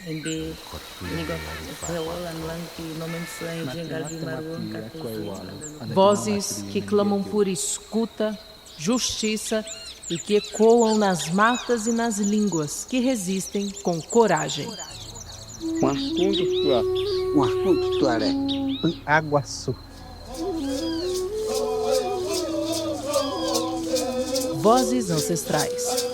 Hindi Vozes que clamam por escuta, justiça e que ecoam nas matas e nas línguas que resistem com coragem. Aguaçu. Vozes ancestrais.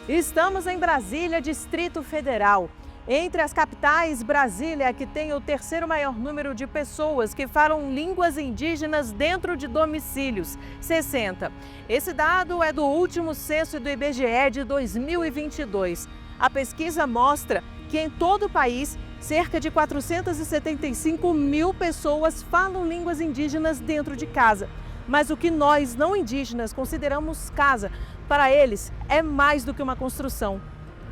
Estamos em Brasília, Distrito Federal. Entre as capitais, Brasília é que tem o terceiro maior número de pessoas que falam línguas indígenas dentro de domicílios, 60. Esse dado é do último censo do IBGE de 2022. A pesquisa mostra que em todo o país, cerca de 475 mil pessoas falam línguas indígenas dentro de casa. Mas o que nós, não indígenas, consideramos casa, para eles é mais do que uma construção,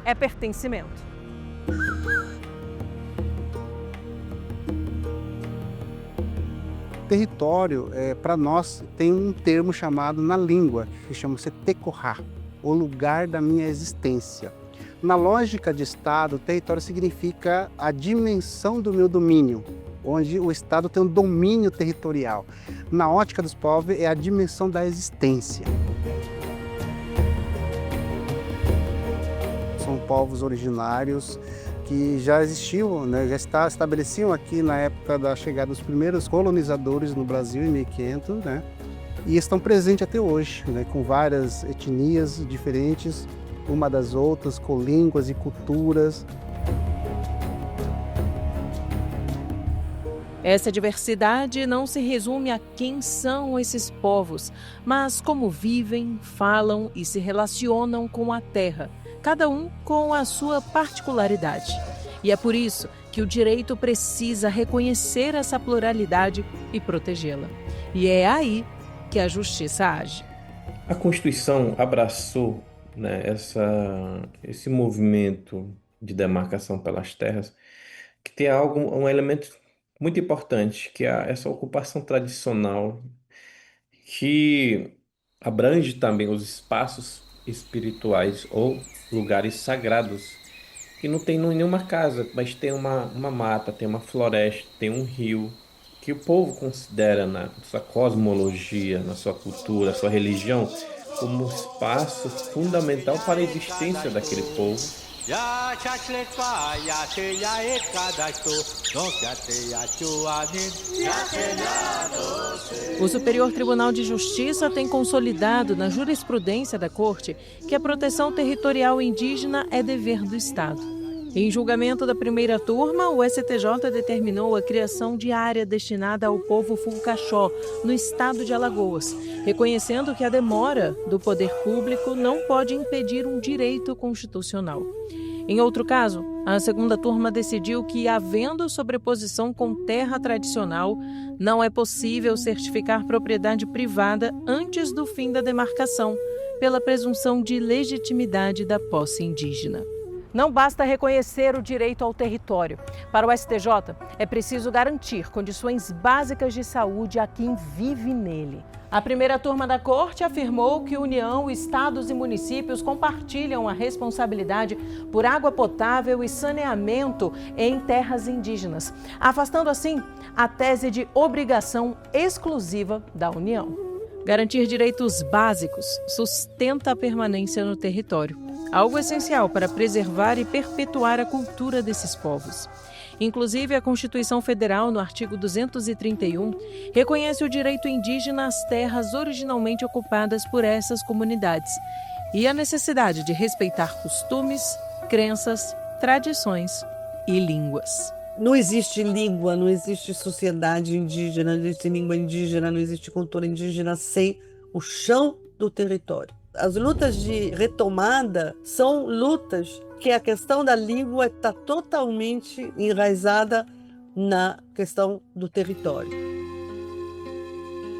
é pertencimento. Território, para nós, tem um termo chamado na língua, que chama-se tecorrá, o lugar da minha existência. Na lógica de Estado, território significa a dimensão do meu domínio, onde o Estado tem um domínio territorial. Na ótica dos povos, é a dimensão da existência. São povos originários que já existiam, né, já estabeleciam aqui na época da chegada dos primeiros colonizadores no Brasil, em 1500, né, e estão presentes até hoje, né, com várias etnias diferentes, uma das outras, com línguas e culturas. Essa diversidade não se resume a quem são esses povos, mas como vivem, falam e se relacionam com a terra, cada um com a sua particularidade. E é por isso que o direito precisa reconhecer essa pluralidade e protegê-la. E é aí que a justiça age. A Constituição abraçou, né, esse movimento de demarcação pelas terras, que tem um elemento muito importante, que é essa ocupação tradicional, que abrange também os espaços espirituais ou lugares sagrados, que não tem nenhuma casa, mas tem uma mata, tem uma floresta, tem um rio, que o povo considera na sua cosmologia, na sua cultura, na sua religião, como um espaço fundamental para a existência daquele povo. O Superior Tribunal de Justiça tem consolidado na jurisprudência da Corte que a proteção territorial indígena é dever do Estado. Em julgamento da primeira turma, o STJ determinou a criação de área destinada ao povo Fulcaxó, no estado de Alagoas, reconhecendo que a demora do poder público não pode impedir um direito constitucional. Em outro caso, a segunda turma decidiu que, havendo sobreposição com terra tradicional, não é possível certificar propriedade privada antes do fim da demarcação, pela presunção de legitimidade da posse indígena. Não basta reconhecer o direito ao território. Para o STJ, é preciso garantir condições básicas de saúde a quem vive nele. A primeira turma da Corte afirmou que União, estados e municípios compartilham a responsabilidade por água potável e saneamento em terras indígenas, afastando assim a tese de obrigação exclusiva da União. Garantir direitos básicos sustenta a permanência no território, algo essencial para preservar e perpetuar a cultura desses povos. Inclusive, a Constituição Federal, no artigo 231, reconhece o direito indígena às terras originalmente ocupadas por essas comunidades e a necessidade de respeitar costumes, crenças, tradições e línguas. Não existe língua, não existe sociedade indígena, não existe língua indígena, não existe cultura indígena sem o chão do território. As lutas de retomada são lutas que a questão da língua está totalmente enraizada na questão do território.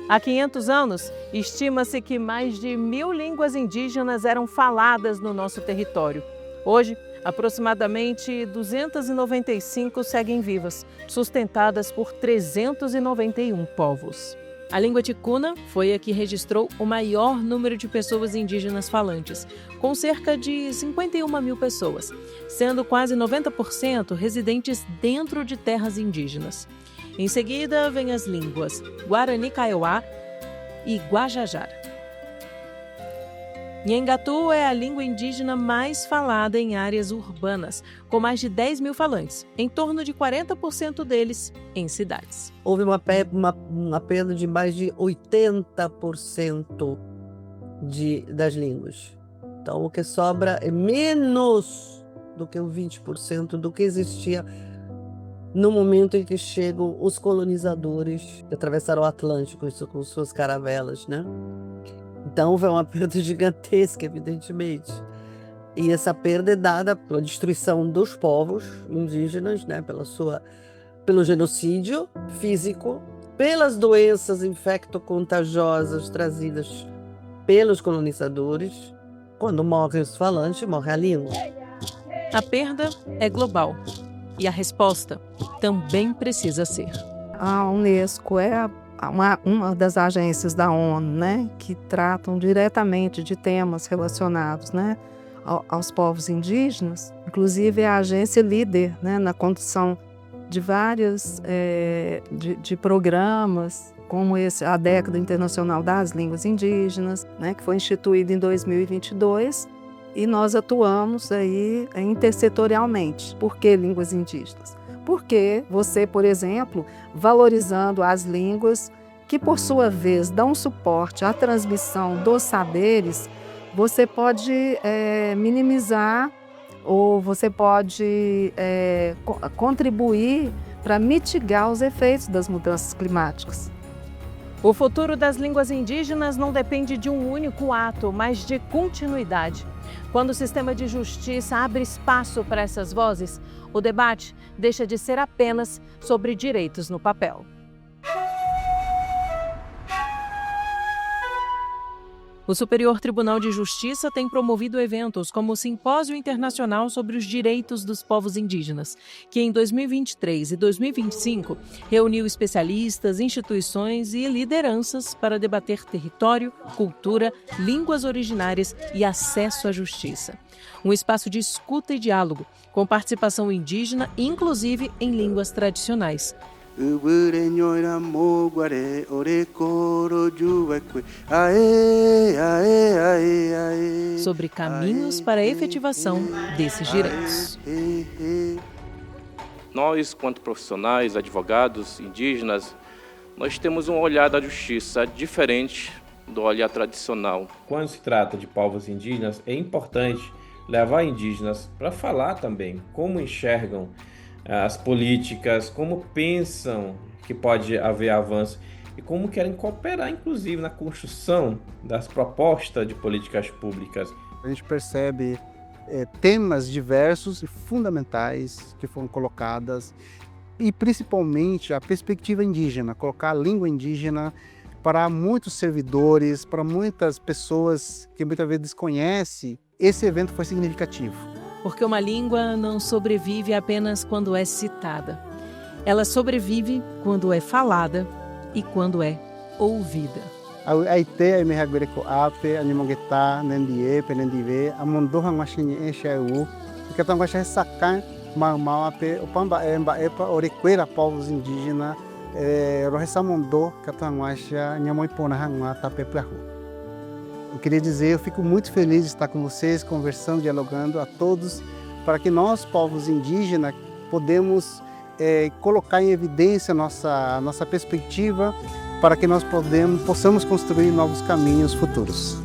Há 500 anos, estima-se que mais de 1000 línguas indígenas eram faladas no nosso território. Hoje, Aproximadamente 295 seguem vivas, sustentadas por 391 povos. A língua ticuna foi a que registrou o maior número de pessoas indígenas falantes, com cerca de 51 mil pessoas, sendo quase 90% residentes dentro de terras indígenas. Em seguida, vêm as línguas Guarani-Kaiowá e Guajajara. Nhengatu é a língua indígena mais falada em áreas urbanas, com mais de 10 mil falantes, em torno de 40% deles em cidades. Houve uma perda de mais de 80% das línguas. Então, o que sobra é menos do que o 20% do que existia no momento em que chegam os colonizadores que atravessaram o Atlântico com suas caravelas, né? Então, houve uma perda gigantesca, evidentemente. E essa perda é dada pela destruição dos povos indígenas, né? Pelo genocídio físico, pelas doenças infecto-contagiosas trazidas pelos colonizadores. Quando morrem os falantes, morre a língua. A perda é global e a resposta também precisa ser. A Unesco é uma das agências da ONU, né, que tratam diretamente de temas relacionados, né, aos povos indígenas. Inclusive é a agência líder, né, na condução de vários de programas, como a Década Internacional das Línguas Indígenas, né, que foi instituída em 2022, e nós atuamos aí intersetorialmente. Por que línguas indígenas? Porque você, por exemplo, valorizando as línguas que, por sua vez, dão suporte à transmissão dos saberes, você pode minimizar ou você pode contribuir para mitigar os efeitos das mudanças climáticas. O futuro das línguas indígenas não depende de um único ato, mas de continuidade. Quando o sistema de justiça abre espaço para essas vozes, o debate deixa de ser apenas sobre direitos no papel. O Superior Tribunal de Justiça tem promovido eventos como o Simpósio Internacional sobre os Direitos dos Povos Indígenas, que em 2023 e 2025 reuniu especialistas, instituições e lideranças para debater território, cultura, línguas originárias e acesso à justiça. Um espaço de escuta e diálogo, com participação indígena, inclusive em línguas tradicionais. Sobre caminhos para a efetivação desses direitos. Nós, quanto profissionais, advogados, indígenas, nós temos um olhar da justiça diferente do olhar tradicional. Quando se trata de povos indígenas, é importante levar indígenas para falar também como enxergam as políticas, como pensam que pode haver avanço e como querem cooperar, inclusive, na construção das propostas de políticas públicas. A gente percebe temas diversos e fundamentais que foram colocadas e, principalmente, a perspectiva indígena, colocar a língua indígena para muitos servidores, para muitas pessoas que muitas vezes desconhecem. Esse evento foi significativo. Porque uma língua não sobrevive apenas quando é citada. Ela sobrevive quando é falada e quando é ouvida. Aite a mehagureko ape animongeta nendie penendive amondoha ngwashinye eshau que tão gostar sacan mal ape opamba embaepa orequeira povos indígenas rohesamondo que tão gostar nhamoipona hangwa tapeplaho. Eu queria dizer, eu fico muito feliz de estar com vocês, conversando, dialogando a todos, para que nós, povos indígenas, podemos colocar em evidência a nossa perspectiva, para que nós possamos construir novos caminhos futuros.